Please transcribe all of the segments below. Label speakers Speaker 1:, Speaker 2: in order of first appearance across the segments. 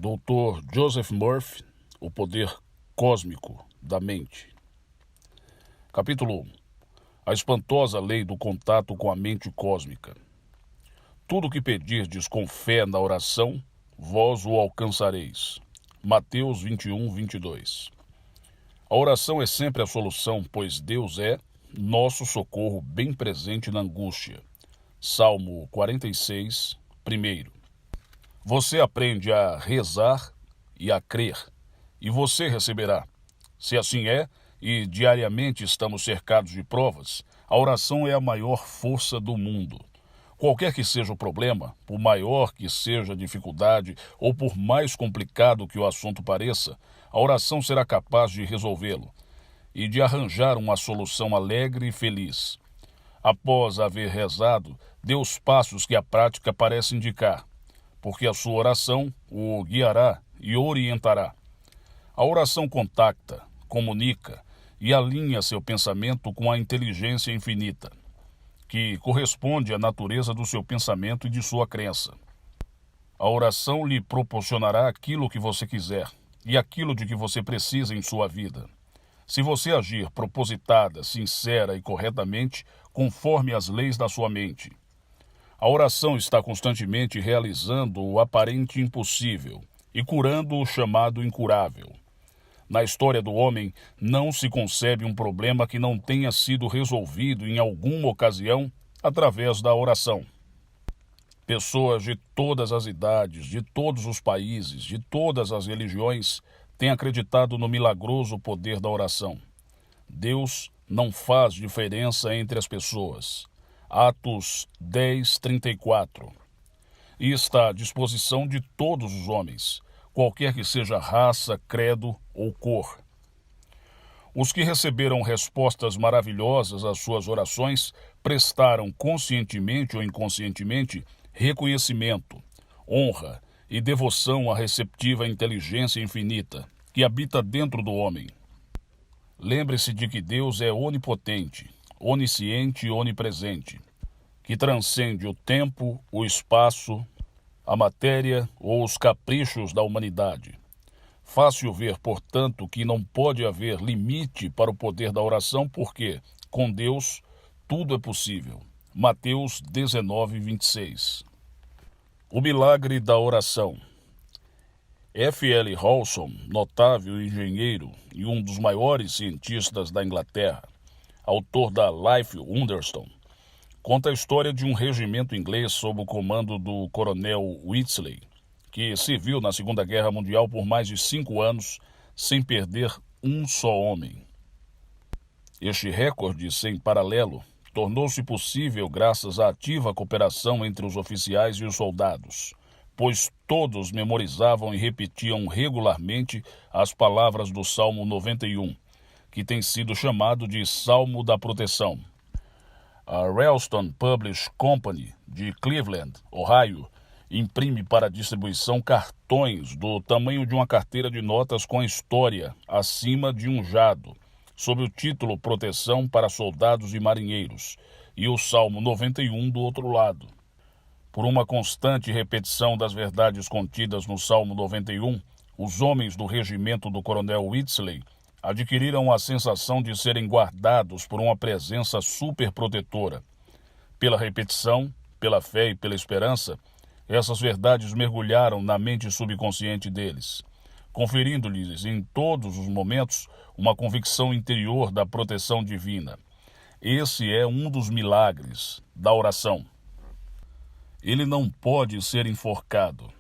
Speaker 1: Dr. Joseph Murphy, O Poder Cósmico da Mente. Capítulo 1. A espantosa lei do contato com a mente cósmica. Tudo o que pedirdes com fé na oração, vós o alcançareis. Mateus 21, 22. A oração é sempre a solução, pois Deus é nosso socorro bem presente na angústia. Salmo 46, 1. Você aprende a rezar e a crer, e você receberá. Se assim é, e diariamente estamos cercados de provas, a oração é a maior força do mundo. Qualquer que seja o problema, por maior que seja a dificuldade ou por mais complicado que o assunto pareça, a oração será capaz de resolvê-lo e de arranjar uma solução alegre e feliz. Após haver rezado, dê os passos que a prática parece indicar, porque a sua oração o guiará e orientará. A oração contacta, comunica e alinha seu pensamento com a inteligência infinita, que corresponde à natureza do seu pensamento e de sua crença. A oração lhe proporcionará aquilo que você quiser e aquilo de que você precisa em sua vida. Se você agir propositada, sincera e corretamente, conforme as leis da sua mente. A oração está constantemente realizando o aparente impossível e curando o chamado incurável. Na história do homem, não se concebe um problema que não tenha sido resolvido em alguma ocasião através da oração. Pessoas de todas as idades, de todos os países, de todas as religiões, têm acreditado no milagroso poder da oração. Deus não faz diferença entre as pessoas. Atos 10, 34. E está à disposição de todos os homens, qualquer que seja a raça, credo ou cor. Os que receberam respostas maravilhosas às suas orações prestaram conscientemente ou inconscientemente reconhecimento, honra e devoção à receptiva inteligência infinita que habita dentro do homem. Lembre-se de que Deus é onipotente, onisciente e onipresente, que transcende o tempo, o espaço, a matéria ou os caprichos da humanidade. Fácil ver, portanto, que não pode haver limite para o poder da oração, porque, com Deus, tudo é possível. Mateus 19, 26. O milagre da oração. F. L. Hawson, notável engenheiro e um dos maiores cientistas da Inglaterra, autor da Life Wonderstone, conta a história de um regimento inglês sob o comando do coronel Whitley, que serviu na Segunda Guerra Mundial por mais de 5 anos sem perder um só homem. Este recorde sem paralelo tornou-se possível graças à ativa cooperação entre os oficiais e os soldados, pois todos memorizavam e repetiam regularmente as palavras do Salmo 91, que tem sido chamado de Salmo da Proteção. A Ralston Publishing Company, de Cleveland, Ohio, imprime para distribuição cartões do tamanho de uma carteira de notas com a história acima de um jado, sob o título Proteção para Soldados e Marinheiros, e o Salmo 91 do outro lado. Por uma constante repetição das verdades contidas no Salmo 91, os homens do regimento do coronel Whitley adquiriram a sensação de serem guardados por uma presença superprotetora. Pela repetição, pela fé e pela esperança, essas verdades mergulharam na mente subconsciente deles, conferindo-lhes em todos os momentos uma convicção interior da proteção divina. Esse é um dos milagres da oração. Ele não pode ser enforcado.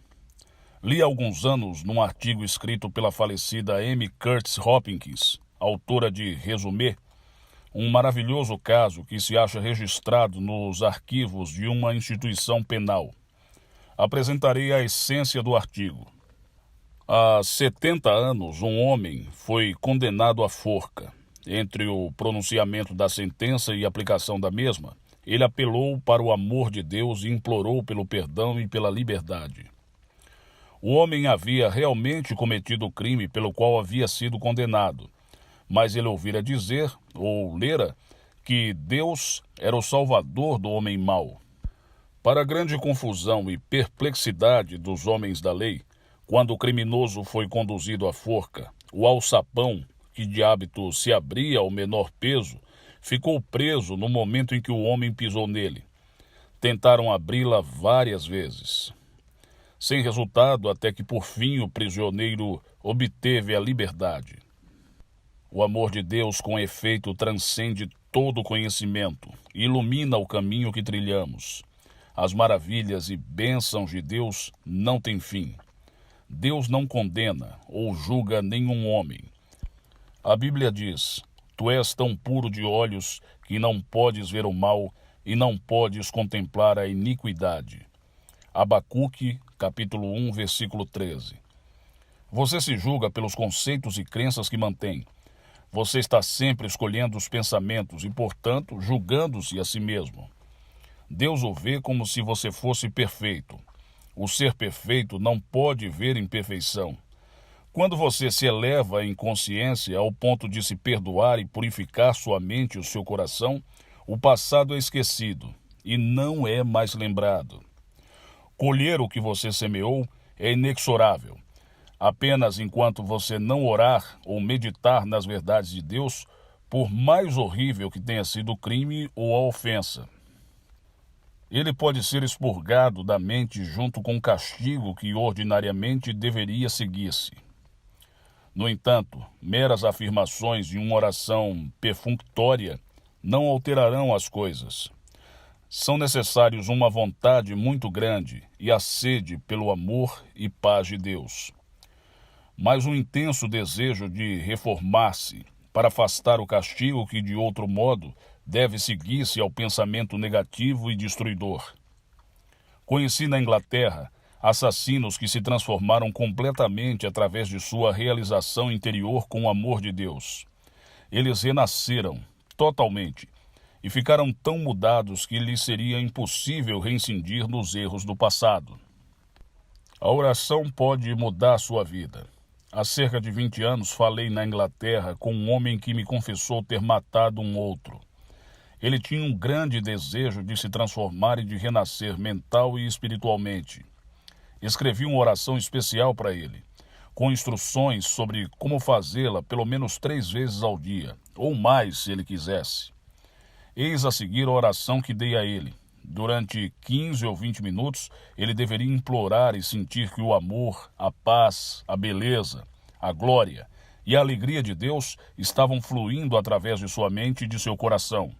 Speaker 1: Li há alguns anos num artigo escrito pela falecida Amy Curtis Hopkins, autora de Resumé, um maravilhoso caso que se acha registrado nos arquivos de uma instituição penal. Apresentarei a essência do artigo. Há 70 anos, um homem foi condenado à forca. Entre o pronunciamento da sentença e a aplicação da mesma, ele apelou para o amor de Deus e implorou pelo perdão e pela liberdade. O homem havia realmente cometido o crime pelo qual havia sido condenado, mas ele ouvira dizer, ou lera, que Deus era o salvador do homem mau. Para a grande confusão e perplexidade dos homens da lei, Quando o criminoso foi conduzido à forca, o alçapão, que de hábito se abria ao menor peso, ficou preso no momento em que o homem pisou nele. Tentaram abri-la várias vezes, sem resultado, até que por fim o prisioneiro obteve a liberdade. O amor de Deus, com efeito, transcende todo conhecimento e ilumina o caminho que trilhamos. As maravilhas e bênçãos de Deus não têm fim. Deus não condena ou julga nenhum homem. A Bíblia diz: tu és tão puro de olhos que não podes ver o mal e não podes contemplar a iniquidade. Abacuque, capítulo 1, versículo 13. Você se julga pelos conceitos e crenças que mantém. Você está sempre escolhendo os pensamentos e, portanto, julgando-se a si mesmo. Deus o vê como se você fosse perfeito. O ser perfeito não pode ver imperfeição. Quando você se eleva em consciência ao ponto de se perdoar e purificar sua mente e o seu coração, o passado é esquecido e não é mais lembrado. Colher o que você semeou é inexorável. Apenas enquanto você não orar ou meditar nas verdades de Deus, por mais horrível que tenha sido o crime ou a ofensa, ele pode ser expurgado da mente junto com o castigo que ordinariamente deveria seguir-se. No entanto, meras afirmações de uma oração perfunctória não alterarão as coisas. São necessários uma vontade muito grande e a sede pelo amor e paz de Deus. Mas um intenso desejo de reformar-se para afastar o castigo que, de outro modo, deve seguir-se ao pensamento negativo e destruidor. Conheci na Inglaterra assassinos que se transformaram completamente através de sua realização interior com o amor de Deus. Eles renasceram totalmente e ficaram tão mudados que lhes seria impossível reincidir nos erros do passado. A oração pode mudar sua vida. Há cerca de 20 anos falei na Inglaterra com um homem que me confessou ter matado um outro. Ele tinha um grande desejo de se transformar e de renascer mental e espiritualmente. Escrevi uma oração especial para ele, com instruções sobre como fazê-la pelo menos 3 vezes ao dia, ou mais se ele quisesse. Eis a seguir a oração que dei a ele. Durante 15 ou 20 minutos, ele deveria implorar e sentir que o amor, a paz, a beleza, a glória e a alegria de Deus estavam fluindo através de sua mente e de seu coração,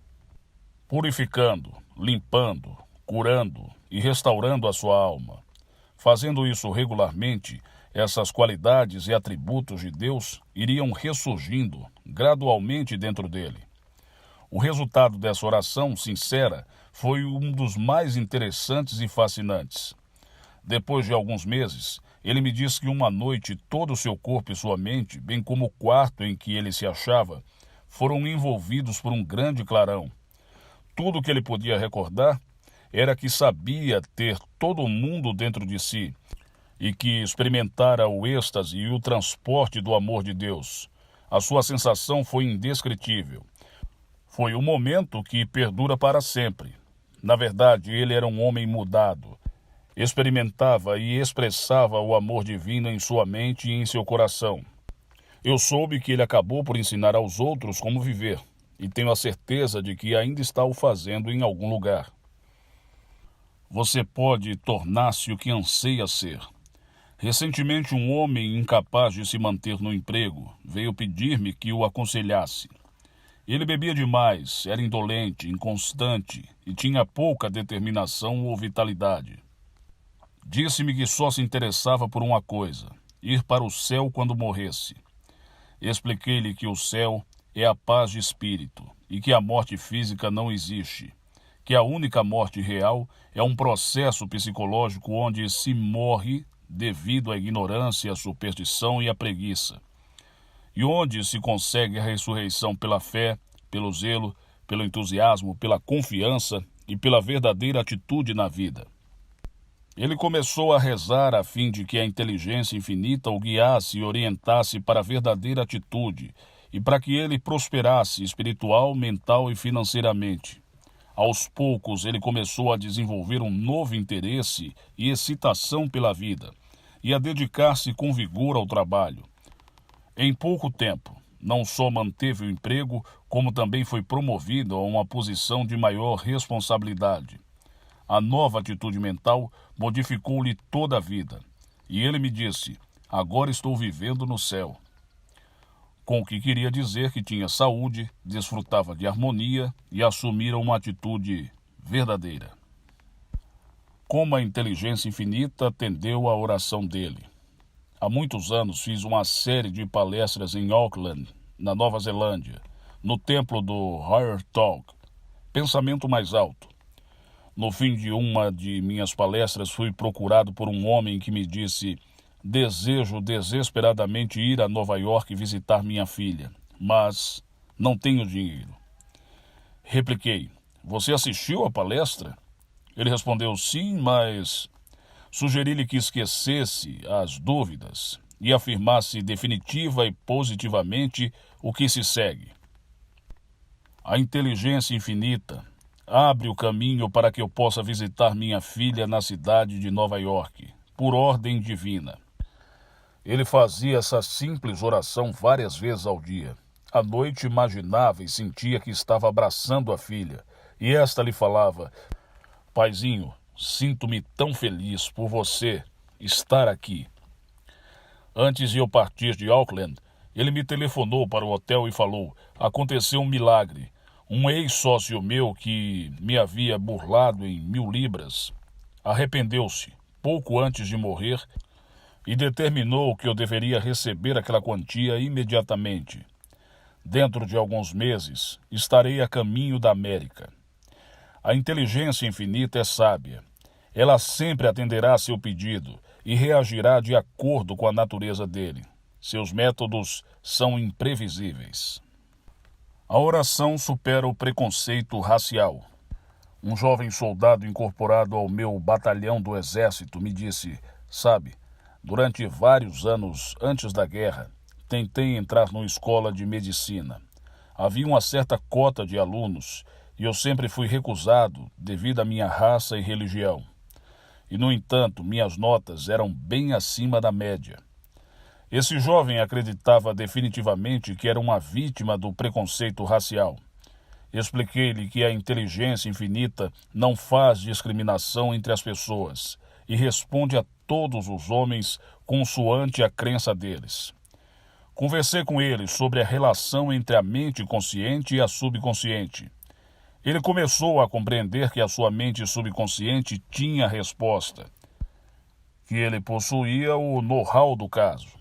Speaker 1: purificando, limpando, curando e restaurando a sua alma. Fazendo isso regularmente, essas qualidades e atributos de Deus iriam ressurgindo gradualmente dentro dele. O resultado dessa oração sincera foi um dos mais interessantes e fascinantes. Depois de alguns meses, ele me disse que uma noite todo o seu corpo e sua mente, bem como o quarto em que ele se achava, foram envolvidos por um grande clarão. Tudo o que ele podia recordar era que sabia ter todo o mundo dentro de si e que experimentara o êxtase e o transporte do amor de Deus. A sua sensação foi indescritível. Foi um momento que perdura para sempre. Na verdade, ele era um homem mudado. Experimentava e expressava o amor divino em sua mente e em seu coração. Eu soube que ele acabou por ensinar aos outros como viver, e tenho a certeza de que ainda está o fazendo em algum lugar. Você pode tornar-se o que anseia ser. Recentemente, um homem incapaz de se manter no emprego veio pedir-me que o aconselhasse. Ele bebia demais, era indolente, inconstante e tinha pouca determinação ou vitalidade. Disse-me que só se interessava por uma coisa: ir para o céu quando morresse. Expliquei-lhe que o céu é a paz de espírito e que a morte física não existe, que a única morte real é um processo psicológico onde se morre devido à ignorância, à superstição e à preguiça, e onde se consegue a ressurreição pela fé, pelo zelo, pelo entusiasmo, pela confiança e pela verdadeira atitude na vida. Ele começou a rezar a fim de que a inteligência infinita o guiasse e orientasse para a verdadeira atitude e para que ele prosperasse espiritual, mental e financeiramente. Aos poucos, ele começou a desenvolver um novo interesse e excitação pela vida, e a dedicar-se com vigor ao trabalho. Em pouco tempo, não só manteve o emprego, como também foi promovido a uma posição de maior responsabilidade. A nova atitude mental modificou-lhe toda a vida, e ele me disse: agora estou vivendo no céu. Com o que queria dizer que tinha saúde, desfrutava de harmonia e assumira uma atitude verdadeira. Como a inteligência infinita atendeu à oração dele. Há muitos anos fiz uma série de palestras em Auckland, na Nova Zelândia, no templo do Higher Talk, pensamento mais alto. No fim de uma de minhas palestras fui procurado por um homem que me disse: desejo desesperadamente ir a Nova York visitar minha filha, mas não tenho dinheiro. Repliquei: você assistiu à palestra? Ele respondeu: sim, mas... Sugeri-lhe que esquecesse as dúvidas e afirmasse definitiva e positivamente o que se segue. A inteligência infinita abre o caminho para que eu possa visitar minha filha na cidade de Nova York, por ordem divina. Ele fazia essa simples oração várias vezes ao dia. À noite imaginava e sentia que estava abraçando a filha, e esta lhe falava: paizinho, sinto-me tão feliz por você estar aqui. Antes de eu partir de Auckland, ele me telefonou para o hotel e falou: aconteceu um milagre. Um ex-sócio meu que me havia burlado em 1.000 libras arrependeu-se pouco antes de morrer e determinou que eu deveria receber aquela quantia imediatamente. Dentro de alguns meses, estarei a caminho da América. A inteligência infinita é sábia. Ela sempre atenderá a seu pedido e reagirá de acordo com a natureza dele. Seus métodos são imprevisíveis. A oração supera o preconceito racial. Um jovem soldado incorporado ao meu batalhão do exército me disse: sabe, durante vários anos antes da guerra, tentei entrar numa escola de medicina. Havia uma certa cota de alunos e eu sempre fui recusado devido à minha raça e religião. E, no entanto, minhas notas eram bem acima da média. Esse jovem acreditava definitivamente que era uma vítima do preconceito racial. Expliquei-lhe que a inteligência infinita não faz discriminação entre as pessoas e responde a todos os homens consoante a crença deles. Conversei com ele sobre a relação entre a mente consciente e a subconsciente. Ele começou a compreender que a sua mente subconsciente tinha a resposta, que ele possuía o know-how do caso.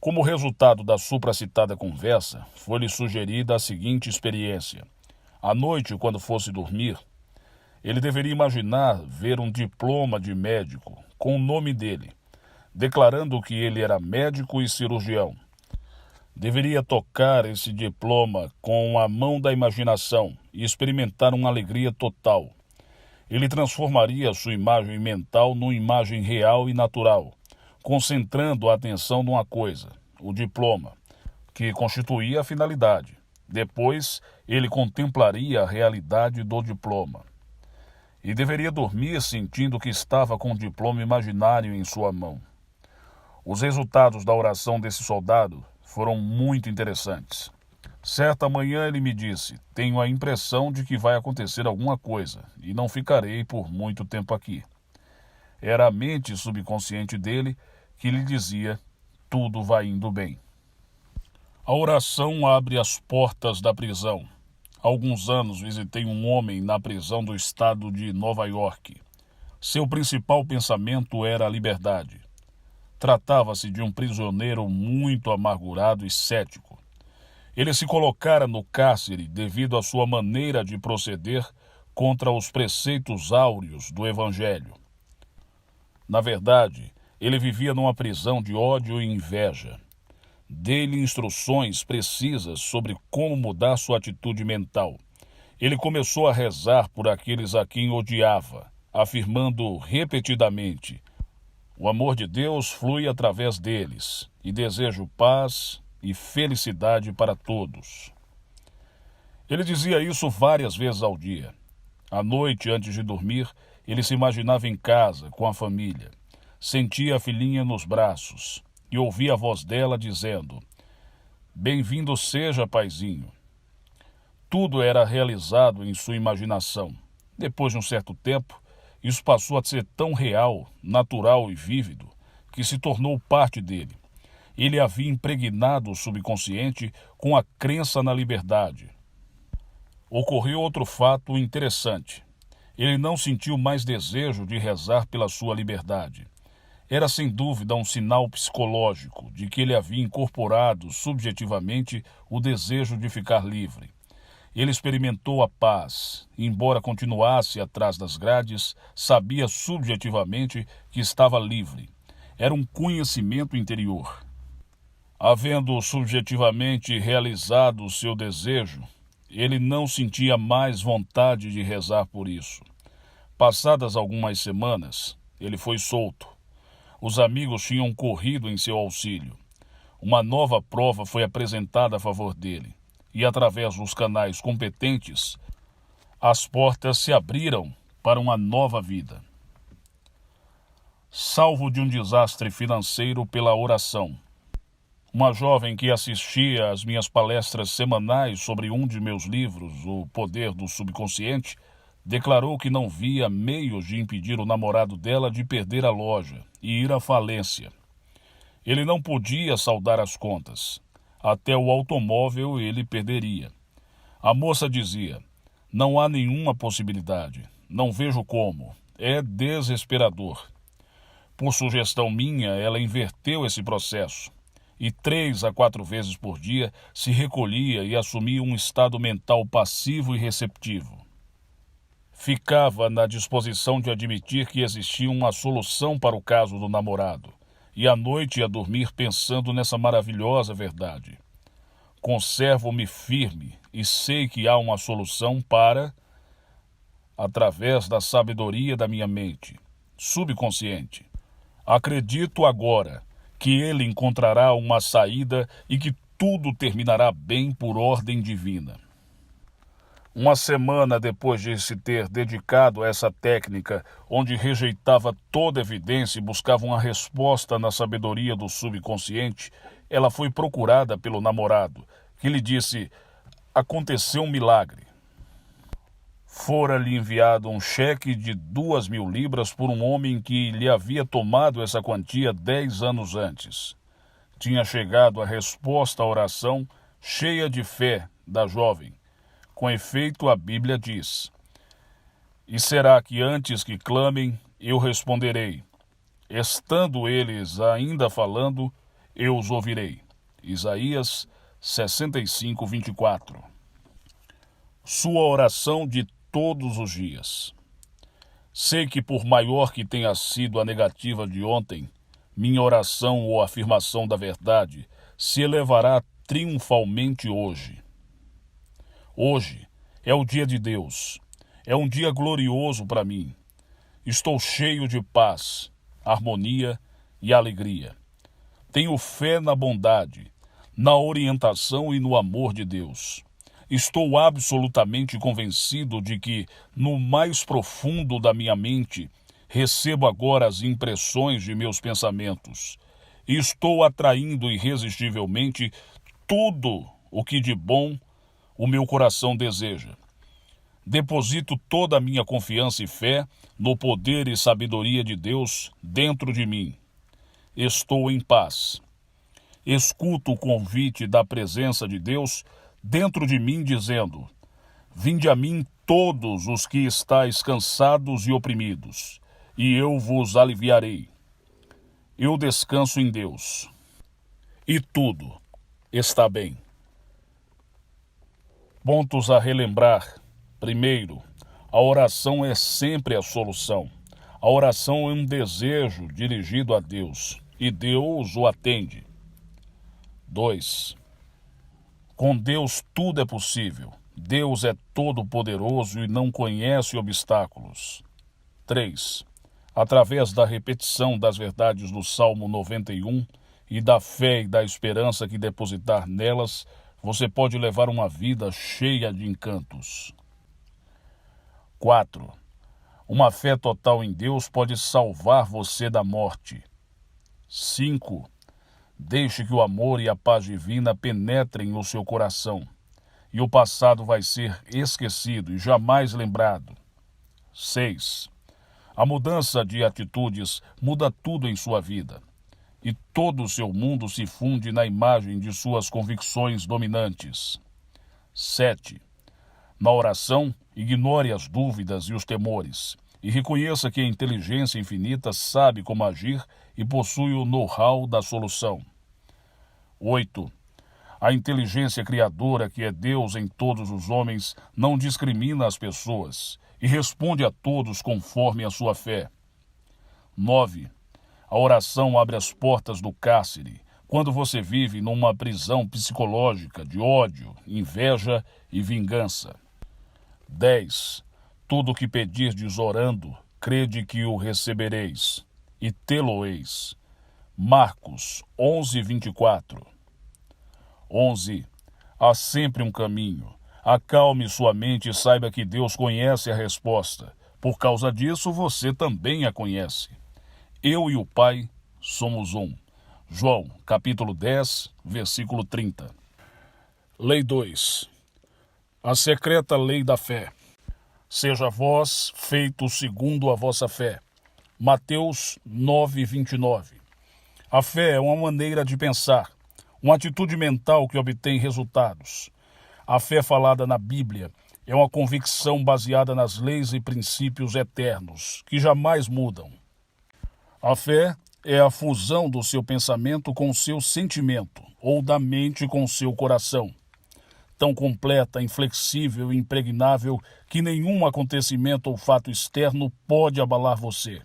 Speaker 1: Como resultado da supracitada conversa, foi-lhe sugerida a seguinte experiência. À noite, quando fosse dormir, ele deveria imaginar ver um diploma de médico com o nome dele, declarando que ele era médico e cirurgião. Deveria tocar esse diploma com a mão da imaginação e experimentar uma alegria total. Ele transformaria sua imagem mental numa imagem real e natural, concentrando a atenção numa coisa, o diploma, que constituía a finalidade. Depois, ele contemplaria a realidade do diploma. E deveria dormir sentindo que estava com o diploma imaginário em sua mão. Os resultados da oração desse soldado foram muito interessantes. Certa manhã ele me disse: tenho a impressão de que vai acontecer alguma coisa e não ficarei por muito tempo aqui. Era a mente subconsciente dele que lhe dizia: tudo vai indo bem. A oração abre as portas da prisão. Há alguns anos visitei um homem na prisão do estado de Nova York. Seu principal pensamento era a liberdade. Tratava-se de um prisioneiro muito amargurado e cético. Ele se colocara no cárcere devido à sua maneira de proceder contra os preceitos áureos do Evangelho. Na verdade, ele vivia numa prisão de ódio e inveja. Dei-lhe instruções precisas sobre como mudar sua atitude mental. Ele começou a rezar por aqueles a quem odiava, afirmando repetidamente: o amor de Deus flui através deles, e desejo paz e felicidade para todos. Ele dizia isso várias vezes ao dia. À noite, antes de dormir, ele se imaginava em casa, com a família. sentia a filhinha nos braços e ouvia a voz dela dizendo: "Bem-vindo seja, paizinho." Tudo era realizado em sua imaginação. Depois de um certo tempo, isso passou a ser tão real, natural e vívido, que se tornou parte dele. Ele havia impregnado o subconsciente com a crença na liberdade. Ocorreu outro fato interessante. Ele não sentiu mais desejo de rezar pela sua liberdade. Era sem dúvida um sinal psicológico de que ele havia incorporado subjetivamente o desejo de ficar livre. Ele experimentou a paz, e, embora continuasse atrás das grades, sabia subjetivamente que estava livre. Era um conhecimento interior. Havendo subjetivamente realizado o seu desejo, ele não sentia mais vontade de rezar por isso. Passadas algumas semanas, ele foi solto. Os amigos tinham corrido em seu auxílio. Uma nova prova foi apresentada a favor dele, e através dos canais competentes, as portas se abriram para uma nova vida. Salvo de um desastre financeiro pela oração. Uma jovem que assistia às minhas palestras semanais sobre um de meus livros, O Poder do Subconsciente, declarou que não via meios de impedir o namorado dela de perder a loja e ir à falência. Ele não podia saldar as contas. Até o automóvel ele perderia. A moça dizia: "Não há nenhuma possibilidade. Não vejo como. É desesperador." Por sugestão minha, ela inverteu esse processo. E 3 a 4 vezes por dia se recolhia e assumia um estado mental passivo e receptivo. Ficava na disposição de admitir que existia uma solução para o caso do namorado, e à noite ia dormir pensando nessa maravilhosa verdade. Conservo-me firme e sei que há uma solução através da sabedoria da minha mente subconsciente. Acredito agora que ele encontrará uma saída e que tudo terminará bem por ordem divina. Uma semana depois de se ter dedicado a essa técnica, onde rejeitava toda evidência e buscava uma resposta na sabedoria do subconsciente, ela foi procurada pelo namorado, que lhe disse: "Aconteceu um milagre." Fora-lhe enviado um cheque de 2.000 libras por um homem que lhe havia tomado essa quantia 10 anos antes. Tinha chegado a resposta à oração cheia de fé da jovem. Com efeito, a Bíblia diz: "E será que antes que clamem, eu responderei. Estando eles ainda falando, eu os ouvirei." Isaías 65, 24. Sua oração de todos os dias. Sei que, por maior que tenha sido a negativa de ontem, minha oração ou afirmação da verdade se elevará triunfalmente hoje. Hoje é o dia de Deus. É um dia glorioso para mim. Estou cheio de paz, harmonia e alegria. Tenho fé na bondade, na orientação e no amor de Deus. Estou absolutamente convencido de que, no mais profundo da minha mente, recebo agora as impressões de meus pensamentos. E estou atraindo irresistivelmente tudo o que de bom o meu coração deseja. Deposito toda a minha confiança e fé no poder e sabedoria de Deus dentro de mim. Estou em paz. Escuto o convite da presença de Deus dentro de mim, dizendo: "Vinde a mim todos os que estáis cansados e oprimidos, e eu vos aliviarei." Eu descanso em Deus. E tudo está bem. Pontos a relembrar. Primeiro, a oração é sempre a solução. A oração é um desejo dirigido a Deus, e Deus o atende. 2. Com Deus tudo é possível. Deus é todo-poderoso e não conhece obstáculos. 3. Através da repetição das verdades do Salmo 91 e da fé e da esperança que depositar nelas, você pode levar uma vida cheia de encantos. 4. Uma fé total em Deus pode salvar você da morte. 5. Deixe que o amor e a paz divina penetrem no seu coração, e o passado vai ser esquecido e jamais lembrado. 6. A mudança de atitudes muda tudo em sua vida, e todo o seu mundo se funde na imagem de suas convicções dominantes. 7. Na oração, ignore as dúvidas e os temores, e reconheça que a inteligência infinita sabe como agir e possui o know-how da solução. 8. A inteligência criadora, que é Deus em todos os homens, não discrimina as pessoas e responde a todos conforme a sua fé. 9. A oração abre as portas do cárcere, quando você vive numa prisão psicológica de ódio, inveja e vingança. 10. Tudo o que pedirdes orando, crede que o recebereis, e tê-lo-eis. Marcos 11:24. 11. Há sempre um caminho. Acalme sua mente e saiba que Deus conhece a resposta. Por causa disso, você também a conhece. Eu e o Pai somos um. João, capítulo 10, versículo 30. Lei 2. A secreta lei da fé. Seja vós feito segundo a vossa fé. Mateus 9:29. A fé é uma maneira de pensar, uma atitude mental que obtém resultados. A fé falada na Bíblia é uma convicção baseada nas leis e princípios eternos, que jamais mudam. A fé é a fusão do seu pensamento com o seu sentimento, ou da mente com o seu coração. Tão completa, inflexível e impregnável que nenhum acontecimento ou fato externo pode abalar você.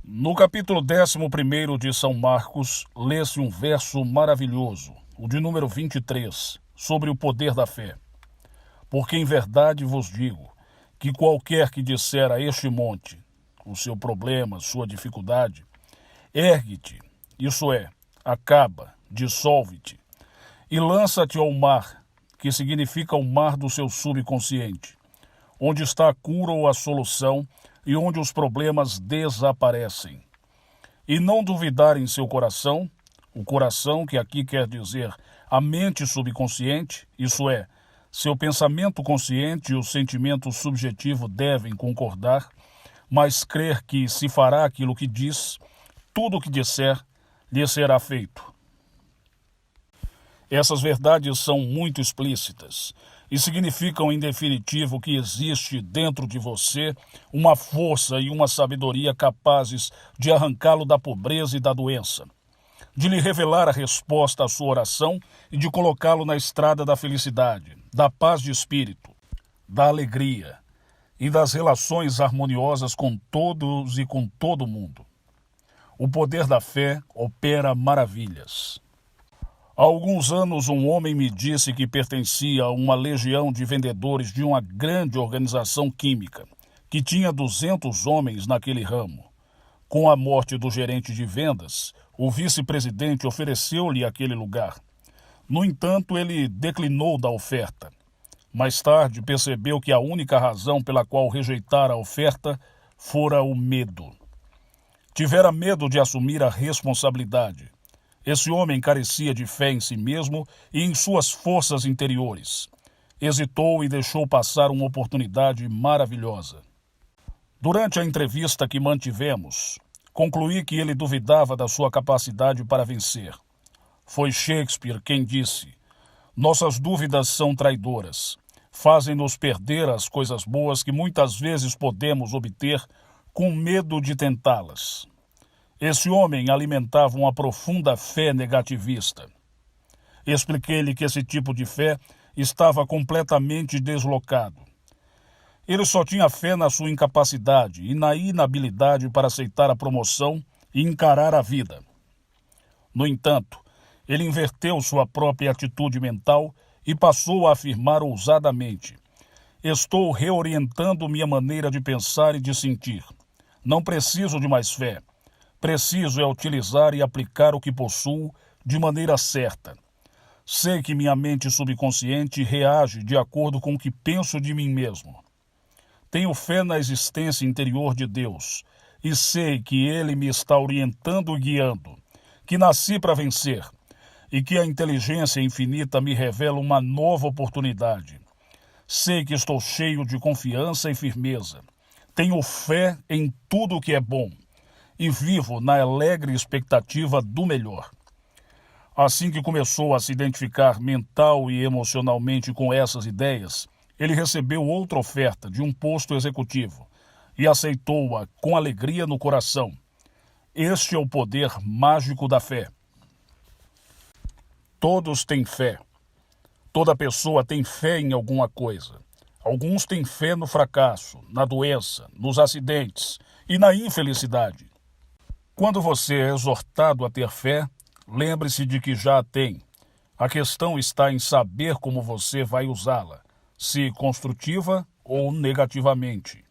Speaker 1: No capítulo 11º de São Marcos, lê-se um verso maravilhoso, o de número 23, sobre o poder da fé. Porque em verdade vos digo, que qualquer que disser a este monte, o seu problema, sua dificuldade, ergue-te, isso é, acaba, dissolve-te, e lança-te ao mar, que significa o mar do seu subconsciente, onde está a cura ou a solução e onde os problemas desaparecem. E não duvidar em seu coração, o coração que aqui quer dizer a mente subconsciente, isso é, seu pensamento consciente e o sentimento subjetivo devem concordar, mas crer que se fará aquilo que diz, tudo o que disser lhe será feito. Essas verdades são muito explícitas e significam em definitivo que existe dentro de você uma força e uma sabedoria capazes de arrancá-lo da pobreza e da doença, de lhe revelar a resposta à sua oração e de colocá-lo na estrada da felicidade, da paz de espírito, da alegria e das relações harmoniosas com todos e com todo mundo. O poder da fé opera maravilhas. Há alguns anos, um homem me disse que pertencia a uma legião de vendedores de uma grande organização química, que tinha 200 homens naquele ramo. Com a morte do gerente de vendas, o vice-presidente ofereceu-lhe aquele lugar. No entanto, ele declinou da oferta. Mais tarde, percebeu que a única razão pela qual rejeitara a oferta fora o medo. Tivera medo de assumir a responsabilidade. Esse homem carecia de fé em si mesmo e em suas forças interiores. Hesitou e deixou passar uma oportunidade maravilhosa. Durante a entrevista que mantivemos, concluí que ele duvidava da sua capacidade para vencer. Foi Shakespeare quem disse: "Nossas dúvidas são traidoras, fazem-nos perder as coisas boas que muitas vezes podemos obter com medo de tentá-las." Esse homem alimentava uma profunda fé negativista. Expliquei-lhe que esse tipo de fé estava completamente deslocado. Ele só tinha fé na sua incapacidade e na inabilidade para aceitar a promoção e encarar a vida. No entanto, ele inverteu sua própria atitude mental e passou a afirmar ousadamente: "Estou reorientando minha maneira de pensar e de sentir. Não preciso de mais fé. Preciso é utilizar e aplicar o que possuo de maneira certa. Sei que minha mente subconsciente reage de acordo com o que penso de mim mesmo. Tenho fé na existência interior de Deus e sei que Ele me está orientando e guiando, que nasci para vencer e que a inteligência infinita me revela uma nova oportunidade. Sei que estou cheio de confiança e firmeza. Tenho fé em tudo o que é bom e vivo na alegre expectativa do melhor. Assim que começou a se identificar mental e emocionalmente com essas ideias, ele recebeu outra oferta de um posto executivo e aceitou-a com alegria no coração. Este é o poder mágico da fé. Todos têm fé. Toda pessoa tem fé em alguma coisa. Alguns têm fé no fracasso, na doença, nos acidentes e na infelicidade. Quando você é exortado a ter fé, lembre-se de que já a tem. A questão está em saber como você vai usá-la, se construtiva ou negativamente.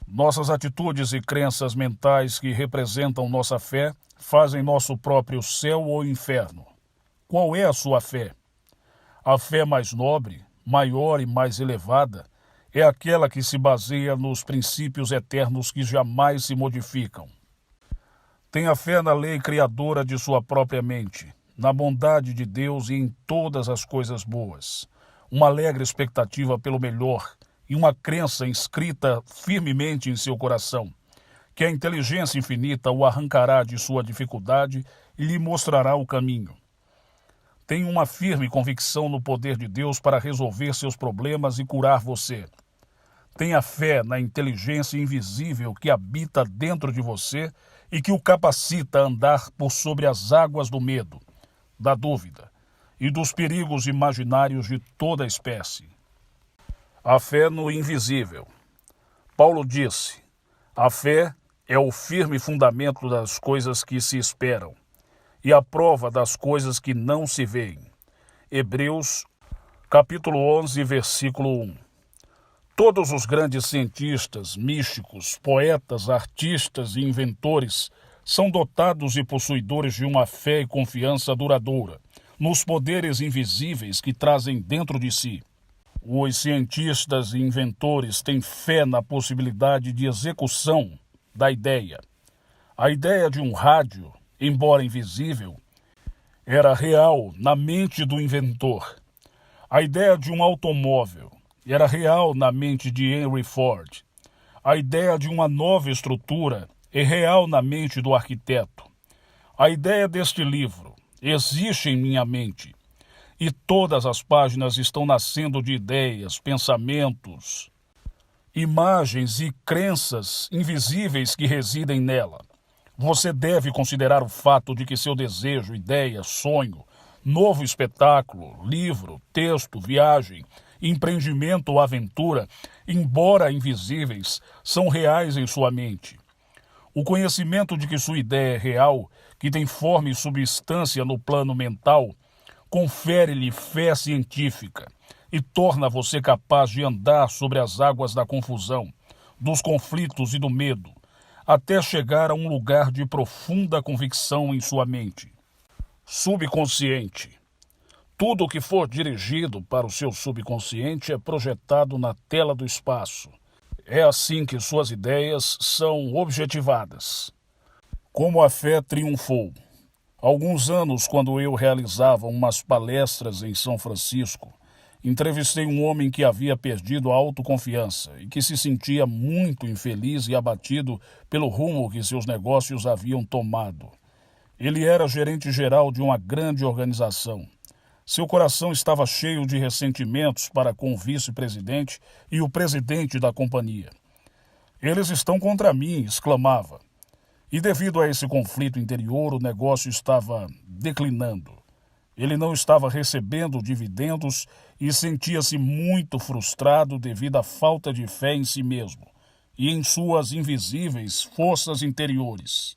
Speaker 1: Nossas atitudes e crenças mentais que representam nossa fé fazem nosso próprio céu ou inferno. Qual é a sua fé? A fé mais nobre, maior e mais elevada é aquela que se baseia nos princípios eternos que jamais se modificam. Tenha fé na lei criadora de sua própria mente, na bondade de Deus e em todas as coisas boas. Uma alegre expectativa pelo melhor e uma crença inscrita firmemente em seu coração, que a inteligência infinita o arrancará de sua dificuldade e lhe mostrará o caminho. Tenha uma firme convicção no poder de Deus para resolver seus problemas e curar você. Tenha fé na inteligência invisível que habita dentro de você e que o capacita a andar por sobre as águas do medo, da dúvida e dos perigos imaginários de toda a espécie. A fé no invisível. Paulo disse: a fé é o firme fundamento das coisas que se esperam e a prova das coisas que não se veem. Hebreus, capítulo 11, versículo 1. Todos os grandes cientistas, místicos, poetas, artistas e inventores são dotados e possuidores de uma fé e confiança duradoura nos poderes invisíveis que trazem dentro de si. Os cientistas e inventores têm fé na possibilidade de execução da ideia. A ideia de um rádio, embora invisível, era real na mente do inventor. A ideia de um automóvel era real na mente de Henry Ford. A ideia de uma nova estrutura é real na mente do arquiteto. A ideia deste livro existe em minha mente. E todas as páginas estão nascendo de ideias, pensamentos, imagens e crenças invisíveis que residem nela. Você deve considerar o fato de que seu desejo, ideia, sonho, novo espetáculo, livro, texto, viagem, empreendimento ou aventura, embora invisíveis, são reais em sua mente. O conhecimento de que sua ideia é real, que tem forma e substância no plano mental, confere-lhe fé científica e torna você capaz de andar sobre as águas da confusão, dos conflitos e do medo, até chegar a um lugar de profunda convicção em sua mente. Subconsciente. Tudo o que for dirigido para o seu subconsciente é projetado na tela do espaço. É assim que suas ideias são objetivadas. Como a fé triunfou. Há alguns anos, quando eu realizava umas palestras em São Francisco, entrevistei um homem que havia perdido a autoconfiança e que se sentia muito infeliz e abatido pelo rumo que seus negócios haviam tomado. Ele era gerente geral de uma grande organização. Seu coração estava cheio de ressentimentos para com o vice-presidente e o presidente da companhia. "Eles estão contra mim", exclamava. E devido a esse conflito interior, o negócio estava declinando. Ele não estava recebendo dividendos e sentia-se muito frustrado devido à falta de fé em si mesmo e em suas invisíveis forças interiores.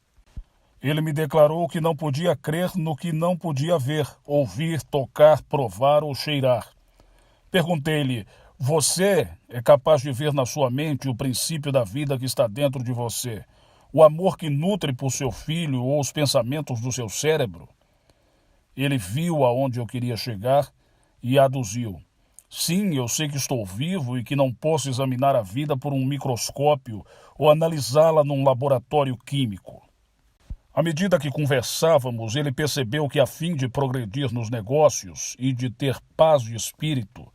Speaker 1: Ele me declarou que não podia crer no que não podia ver, ouvir, tocar, provar ou cheirar. Perguntei-lhe: "Você é capaz de ver na sua mente o princípio da vida que está dentro de você? O amor que nutre por seu filho ou os pensamentos do seu cérebro?" Ele viu aonde eu queria chegar e aduziu: Sim, eu sei que estou vivo e que não posso examinar a vida por um microscópio ou analisá-la num laboratório químico. À medida que conversávamos, ele percebeu que, a fim de progredir nos negócios e de ter paz de espírito,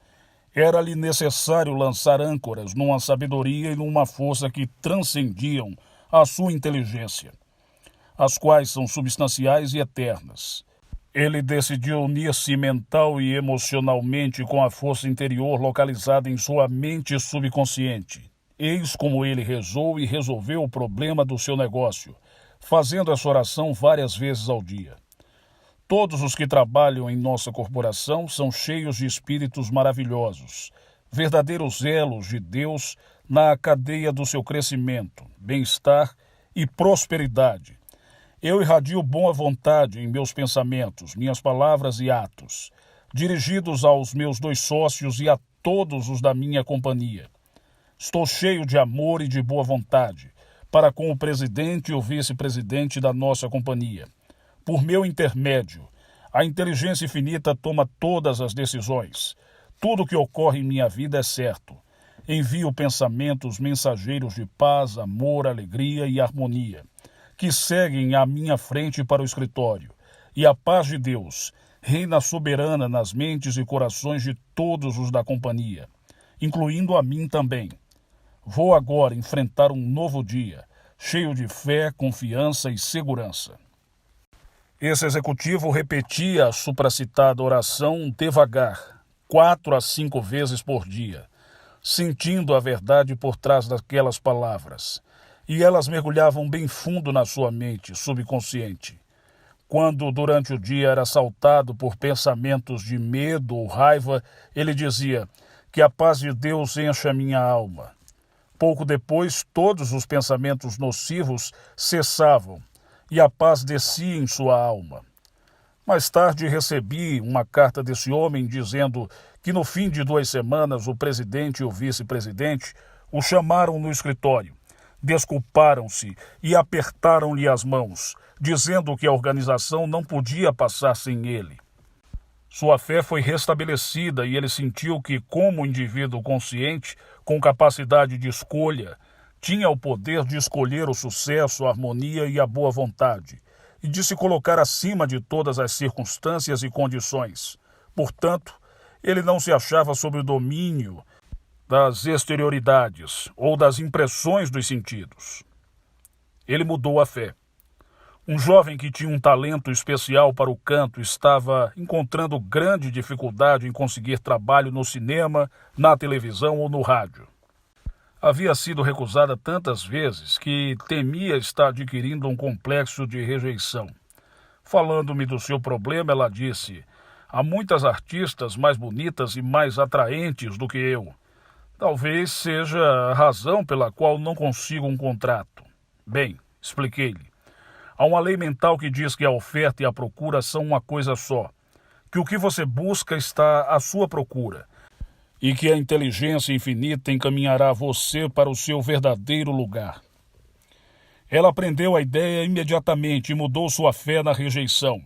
Speaker 1: era-lhe necessário lançar âncoras numa sabedoria e numa força que transcendiam a sua inteligência, as quais são substanciais e eternas. Ele decidiu unir-se mental e emocionalmente com a força interior localizada em sua mente subconsciente. Eis como ele rezou e resolveu o problema do seu negócio, fazendo essa oração várias vezes ao dia. Todos os que trabalham em nossa corporação são cheios de espíritos maravilhosos, verdadeiros elos de Deus na cadeia do seu crescimento, bem-estar e prosperidade. Eu irradio boa vontade em meus pensamentos, minhas palavras e atos, dirigidos aos meus 2 sócios e a todos os da minha companhia. Estou cheio de amor e de boa vontade para com o presidente e o vice-presidente da nossa companhia. Por meu intermédio, a inteligência infinita toma todas as decisões. Tudo o que ocorre em minha vida é certo. Envio pensamentos mensageiros de paz, amor, alegria e harmonia, que seguem à minha frente para o escritório, e a paz de Deus reina soberana nas mentes e corações de todos os da companhia, incluindo a mim também. Vou agora enfrentar um novo dia, cheio de fé, confiança e segurança. Esse executivo repetia a supracitada oração devagar, 4 a 5 vezes por dia, sentindo a verdade por trás daquelas palavras, e elas mergulhavam bem fundo na sua mente subconsciente. Quando, durante o dia, era assaltado por pensamentos de medo ou raiva, ele dizia: que a paz de Deus encha minha alma. Pouco depois, todos os pensamentos nocivos cessavam e a paz descia em sua alma. Mais tarde recebi uma carta desse homem dizendo que no fim de 2 semanas o presidente e o vice-presidente o chamaram no escritório, desculparam-se e apertaram-lhe as mãos, dizendo que a organização não podia passar sem ele. Sua fé foi restabelecida e ele sentiu que, como indivíduo consciente, com capacidade de escolha, tinha o poder de escolher o sucesso, a harmonia e a boa vontade, e de se colocar acima de todas as circunstâncias e condições. Portanto, ele não se achava sob o domínio das exterioridades ou das impressões dos sentidos. Ele mudou a fé. Um jovem que tinha um talento especial para o canto estava encontrando grande dificuldade em conseguir trabalho no cinema, na televisão ou no rádio. Havia sido recusada tantas vezes que temia estar adquirindo um complexo de rejeição. Falando-me do seu problema, ela disse: há muitas artistas mais bonitas e mais atraentes do que eu. Talvez seja a razão pela qual não consigo um contrato. Bem, expliquei-lhe. Há uma lei mental que diz que a oferta e a procura são uma coisa só, que o que você busca está à sua procura, e que a inteligência infinita encaminhará você para o seu verdadeiro lugar. Ela aprendeu a ideia imediatamente e mudou sua fé na rejeição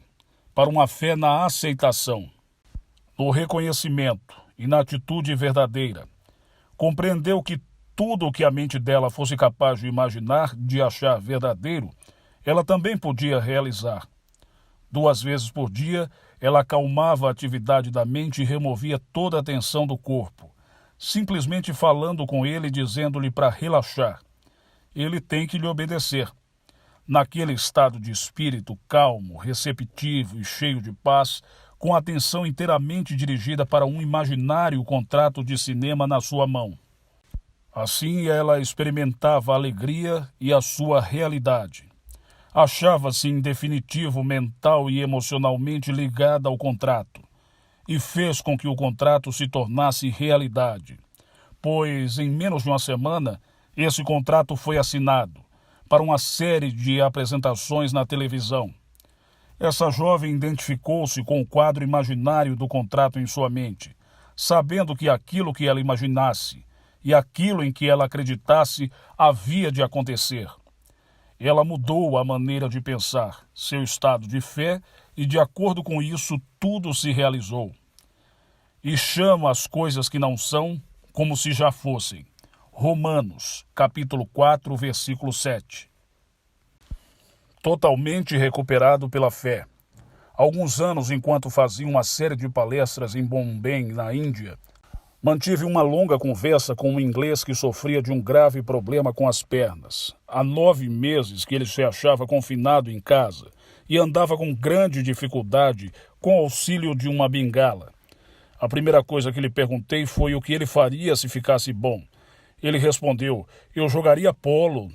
Speaker 1: para uma fé na aceitação, no reconhecimento e na atitude verdadeira. Compreendeu que tudo o que a mente dela fosse capaz de imaginar, de achar verdadeiro, ela também podia realizar. 2 vezes por dia, ela acalmava a atividade da mente e removia toda a tensão do corpo, simplesmente falando com ele e dizendo-lhe para relaxar. Ele tem que lhe obedecer. Naquele estado de espírito calmo, receptivo e cheio de paz, com a atenção inteiramente dirigida para um imaginário contrato de cinema na sua mão. Assim ela experimentava a alegria e a sua realidade. Achava-se em definitivo mental e emocionalmente ligada ao contrato, e fez com que o contrato se tornasse realidade, pois em menos de uma semana esse contrato foi assinado para uma série de apresentações na televisão. Essa jovem identificou-se com o quadro imaginário do contrato em sua mente, sabendo que aquilo que ela imaginasse e aquilo em que ela acreditasse havia de acontecer. Ela mudou a maneira de pensar, seu estado de fé, e de acordo com isso tudo se realizou. e chama as coisas que não são como se já fossem. Romanos, capítulo 4, versículo 7. Totalmente recuperado pela fé. Alguns anos, enquanto fazia uma série de palestras em Bombay, na Índia, mantive uma longa conversa com um inglês que sofria de um grave problema com as pernas. Há 9 meses que ele se achava confinado em casa e andava com grande dificuldade com auxílio de uma bengala. A primeira coisa que lhe perguntei foi o que ele faria se ficasse bom. Ele respondeu: eu jogaria polo,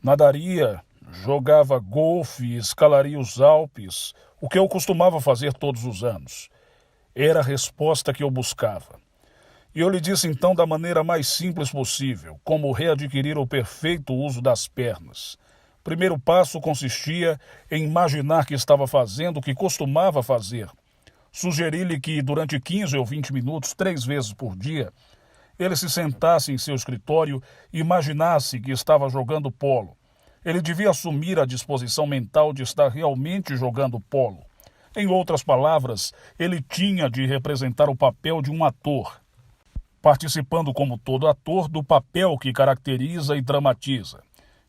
Speaker 1: nadaria, jogava golfe, escalaria os Alpes, o que eu costumava fazer todos os anos. Era a resposta que eu buscava. E eu lhe disse então da maneira mais simples possível, como readquirir o perfeito uso das pernas. O primeiro passo consistia em imaginar que estava fazendo o que costumava fazer. Sugeri-lhe que durante 15 ou 20 minutos, 3 vezes por dia, ele se sentasse em seu escritório e imaginasse que estava jogando polo. Ele devia assumir a disposição mental de estar realmente jogando polo. Em outras palavras, ele tinha de representar o papel de um ator, participando como todo ator do papel que caracteriza e dramatiza.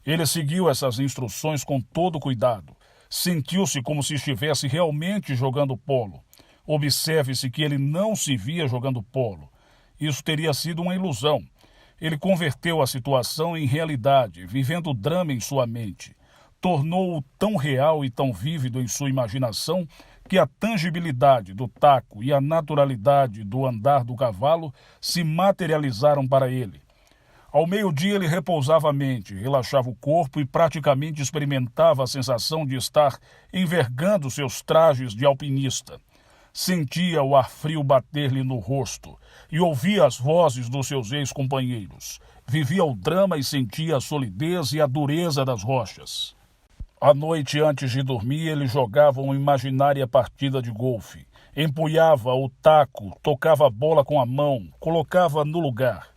Speaker 1: Ele seguiu essas instruções com todo cuidado. Sentiu-se como se estivesse realmente jogando polo. Observe-se que ele não se via jogando polo. Isso teria sido uma ilusão. Ele converteu a situação em realidade, vivendo o drama em sua mente. Tornou-o tão real e tão vívido em sua imaginação que a tangibilidade do taco e a naturalidade do andar do cavalo se materializaram para ele. Ao meio-dia ele repousava a mente, relaxava o corpo e praticamente experimentava a sensação de estar envergando seus trajes de alpinista. Sentia o ar frio bater-lhe no rosto e ouvia as vozes dos seus ex-companheiros. Vivia o drama e sentia a solidez e a dureza das rochas. À noite, antes de dormir, ele jogava uma imaginária partida de golfe. Empunhava o taco, tocava a bola com a mão, colocava no lugar.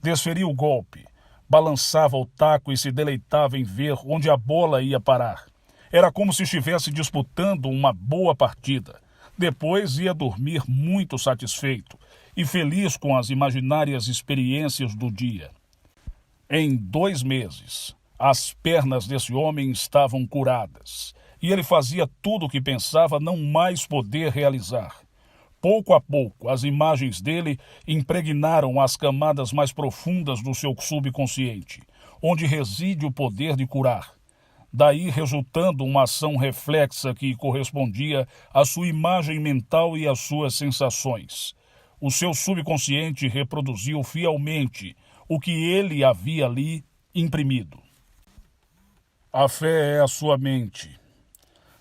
Speaker 1: Desferia o golpe, balançava o taco e se deleitava em ver onde a bola ia parar. Era como se estivesse disputando uma boa partida. Depois ia dormir muito satisfeito e feliz com as imaginárias experiências do dia. Em 2 meses, as pernas desse homem estavam curadas e ele fazia tudo o que pensava não mais poder realizar. Pouco a pouco, as imagens dele impregnaram as camadas mais profundas do seu subconsciente, onde reside o poder de curar. Daí resultando uma ação reflexa que correspondia à sua imagem mental e às suas sensações. O seu subconsciente reproduziu fielmente o que ele havia ali imprimido. A fé é a sua mente.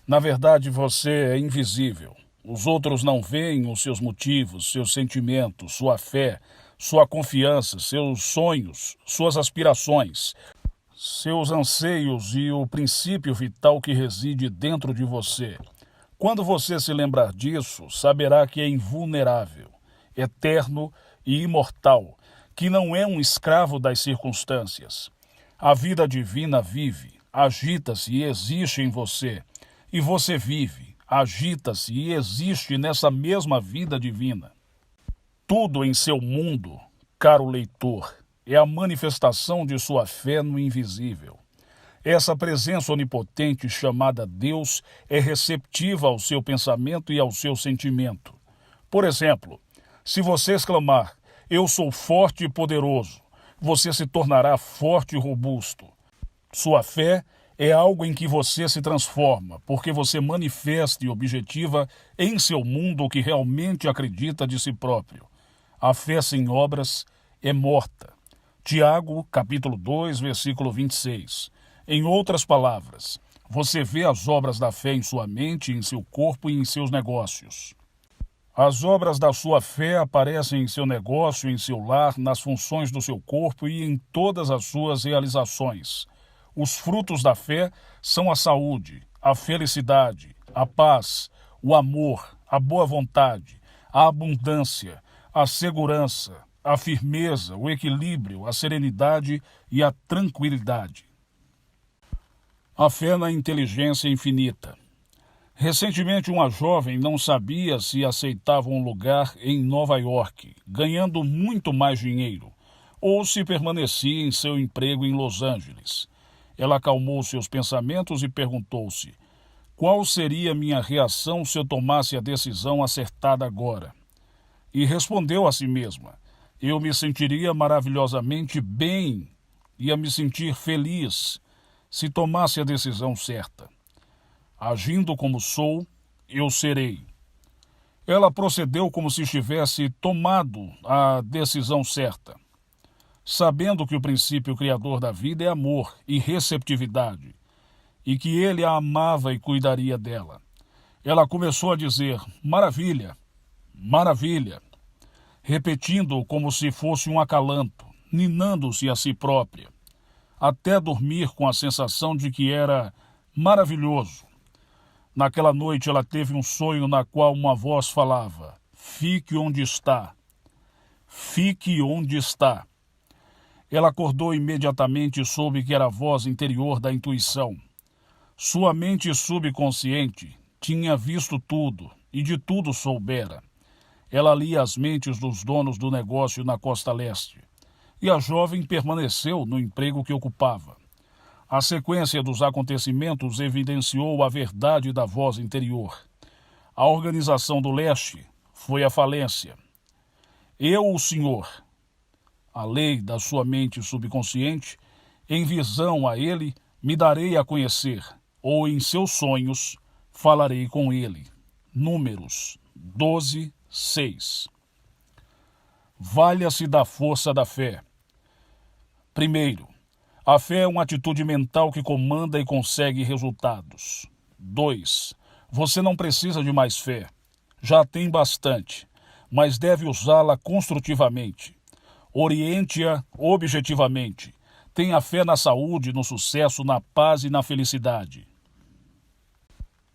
Speaker 1: Na verdade, você é invisível. Os outros não veem os seus motivos, seus sentimentos, sua fé, sua confiança, seus sonhos, suas aspirações, seus anseios e o princípio vital que reside dentro de você. Quando você se lembrar disso, saberá que é invulnerável, eterno e imortal, que não é um escravo das circunstâncias. A vida divina vive, agita-se e existe em você, e você vive, agita-se e existe nessa mesma vida divina. Tudo em seu mundo, caro leitor, é a manifestação de sua fé no invisível. Essa presença onipotente chamada Deus é receptiva ao seu pensamento e ao seu sentimento. Por exemplo, se você exclamar, eu sou forte e poderoso, você se tornará forte e robusto. Sua fé é algo em que você se transforma, porque você manifesta e objetiva em seu mundo o que realmente acredita de si próprio. A fé sem obras é morta. Tiago, capítulo 2, versículo 26. Em outras palavras, você vê as obras da fé em sua mente, em seu corpo e em seus negócios. As obras da sua fé aparecem em seu negócio, em seu lar, nas funções do seu corpo e em todas as suas realizações. Os frutos da fé são a saúde, a felicidade, a paz, o amor, a boa vontade, a abundância, a segurança, a firmeza, o equilíbrio, a serenidade e a tranquilidade. A fé na inteligência infinita. Recentemente, uma jovem não sabia se aceitava um lugar em Nova York, ganhando muito mais dinheiro, ou se permanecia em seu emprego em Los Angeles. Ela acalmou seus pensamentos e perguntou-se: qual seria minha reação se eu tomasse a decisão acertada agora? E respondeu a si mesma: eu me sentiria maravilhosamente bem, ia me sentir feliz se tomasse a decisão certa. Agindo como sou, eu serei. Ela procedeu como se tivesse tomado a decisão certa, sabendo que o princípio criador da vida é amor e receptividade, e que ele a amava e cuidaria dela. Ela começou a dizer: maravilha, maravilha, repetindo como se fosse um acalanto, ninando-se a si própria, até dormir com a sensação de que era maravilhoso. Naquela noite ela teve um sonho na qual uma voz falava: fique onde está, fique onde está. Ela acordou imediatamente e soube que era a voz interior da intuição. Sua mente subconsciente tinha visto tudo e de tudo soubera. Ela lia as mentes dos donos do negócio na costa leste, e a jovem permaneceu no emprego que ocupava. A sequência dos acontecimentos evidenciou a verdade da voz interior. A organização do leste foi à falência. Eu, o Senhor, a lei da sua mente subconsciente, em visão a ele, me darei a conhecer, ou em seus sonhos falarei com ele. Números 12, 6. Valha-se da força da fé. Primeiro, a fé é uma atitude mental que comanda e consegue resultados. 2. Você não precisa de mais fé. Já tem bastante, mas deve usá-la construtivamente. Oriente-a objetivamente. Tenha fé na saúde, no sucesso, na paz e na felicidade.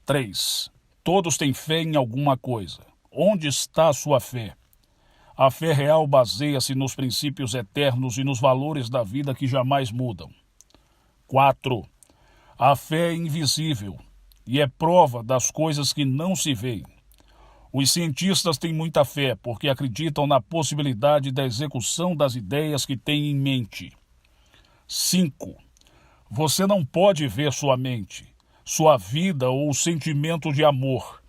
Speaker 1: 3. Todos têm fé em alguma coisa. Onde está a sua fé? A fé real baseia-se nos princípios eternos e nos valores da vida que jamais mudam. 4. A fé é invisível e é prova das coisas que não se veem. Os cientistas têm muita fé porque acreditam na possibilidade da execução das ideias que têm em mente. 5. Você não pode ver sua mente, sua vida ou o sentimento de amor.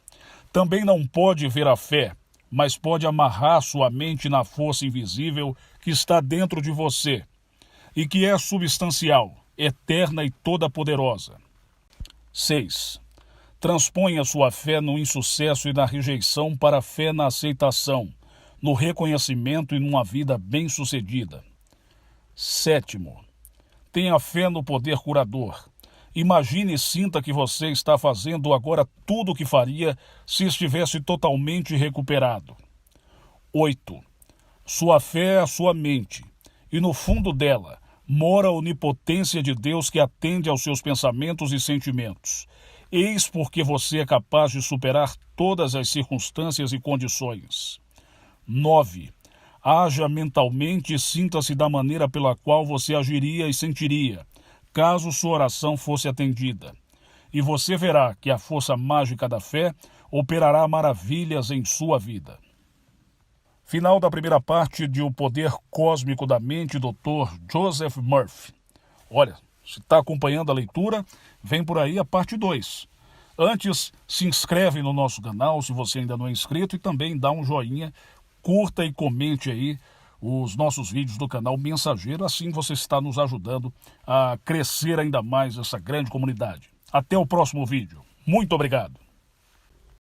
Speaker 1: Também não pode ver a fé, mas pode amarrar sua mente na força invisível que está dentro de você e que é substancial, eterna e toda-poderosa. 6. Transponha sua fé no insucesso e na rejeição para a fé na aceitação, no reconhecimento e numa vida bem-sucedida. 7. Tenha fé no poder curador. Imagine e sinta que você está fazendo agora tudo o que faria se estivesse totalmente recuperado. 8. Sua fé é a sua mente, e no fundo dela mora a onipotência de Deus que atende aos seus pensamentos e sentimentos. Eis porque você é capaz de superar todas as circunstâncias e condições. 9. Haja mentalmente e sinta-se da maneira pela qual você agiria e sentiria, caso sua oração fosse atendida. E você verá que a força mágica da fé operará maravilhas em sua vida. Final da primeira parte de O Poder Cósmico da Mente, Dr. Joseph Murphy. Olha, se está acompanhando a leitura, vem por aí a parte 2. Antes, se inscreve no nosso canal se você ainda não é inscrito e também dá um joinha, curta e comente aí os nossos vídeos do canal Mensageiro, assim você está nos ajudando a crescer ainda mais essa grande comunidade. Até o próximo vídeo. Muito obrigado.